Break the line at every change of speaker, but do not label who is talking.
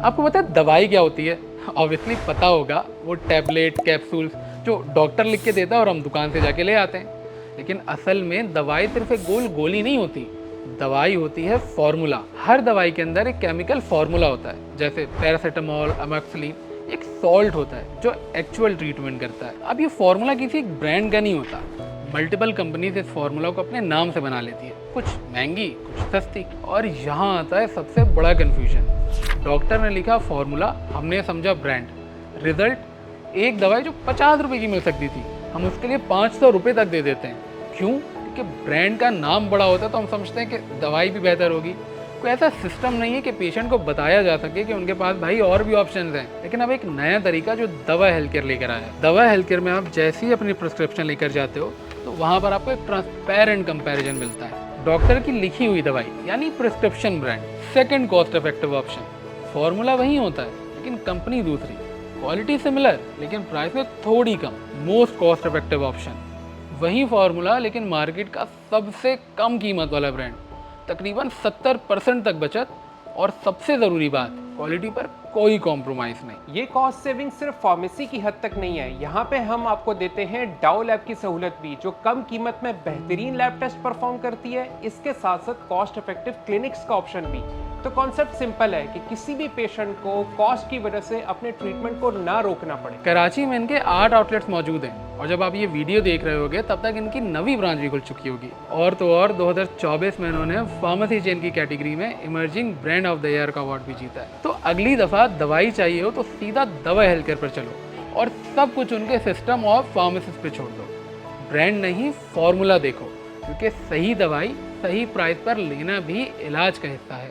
आपको पता है दवाई क्या होती है? ऑब्वियसली पता होगा, वो टैबलेट कैप्सूल्स जो डॉक्टर लिख के देता है और हम दुकान से जाके ले आते हैं। लेकिन असल में दवाई सिर्फ एक गोल गोली नहीं होती, दवाई होती है फॉर्मूला। हर दवाई के अंदर एक केमिकल फॉर्मूला होता है, जैसे पैरासीटामोल, अमोक्सिलिन, एक सॉल्ट होता है जो एक्चुअल ट्रीटमेंट करता है। अब ये फॉर्मूला किसी एक ब्रांड का नहीं होता, मल्टीपल कंपनीज इस फॉर्मूला को अपने नाम से बना लेती है, कुछ महंगी कुछ सस्ती। और यहाँ आता है सबसे बड़ा कन्फ्यूजन। डॉक्टर ने लिखा फॉर्मूला, हमने समझा ब्रांड। रिजल्ट एक दवाई जो 50 रुपए की मिल सकती थी, हम उसके लिए 500 रुपये तक दे देते हैं। क्यों? क्योंकि ब्रांड का नाम बड़ा होता है तो हम समझते हैं कि दवाई भी बेहतर होगी। कोई ऐसा सिस्टम नहीं है कि पेशेंट को बताया जा सके कि उनके पास भाई और भी ऑप्शंस हैं। लेकिन अब एक नया तरीका जो दवा हेल्थ केयर लेकर आया है। दवा हेल्थ केयर में आप जैसे ही अपनी प्रिस्क्रिप्शन लेकर जाते हो तो वहाँ पर आपको एक ट्रांसपेरेंट कंपैरिजन मिलता है। डॉक्टर की लिखी हुई दवाई यानी prescription brand, second cost effective option. Formula वही होता है लेकिन कंपनी दूसरी, क्वालिटी सिमिलर लेकिन प्राइस में थोड़ी कम। मोस्ट कॉस्ट इफेक्टिव ऑप्शन, वही फॉर्मूला लेकिन मार्केट का सबसे कम कीमत वाला ब्रांड, तकरीबन 70% तक बचत। और सबसे ज़रूरी बात, क्वालिटी पर कोई कॉम्प्रोमाइज़ नहीं।
ये कॉस्ट सेविंग सिर्फ फार्मेसी की हद तक नहीं है, यहाँ पे हम आपको देते हैं डाउ लैब की सहूलत भी, जो कम कीमत में बेहतरीन लैब टेस्ट परफॉर्म करती है। इसके साथ साथ कॉस्ट इफेक्टिव क्लिनिक्स का ऑप्शन भी। तो कॉन्सेप्ट सिंपल है कि किसी भी पेशेंट को कॉस्ट की वजह से अपने ट्रीटमेंट को ना रोकना पड़े।
कराची में इनके 8 आउटलेट्स मौजूद हैं और जब आप ये वीडियो देख रहे होगे तब तक इनकी नवी ब्रांच भी खुल चुकी होगी। और तो और 2024 में इन्होंने फार्मेसी चेन की कैटेगरी में emerging brand of the year का अवार्ड भी जीता है। तो अगली दफ़ा दवाई चाहिए हो तो सीधा दवा हेल्थ केयर पर चलो और सब कुछ उनके सिस्टम और फार्मेसिस्ट पे छोड़ दो। ब्रांड नहीं, फॉर्मूला देखो, क्योंकि सही दवाई सही प्राइस पर लेना भी इलाज का हिस्सा है।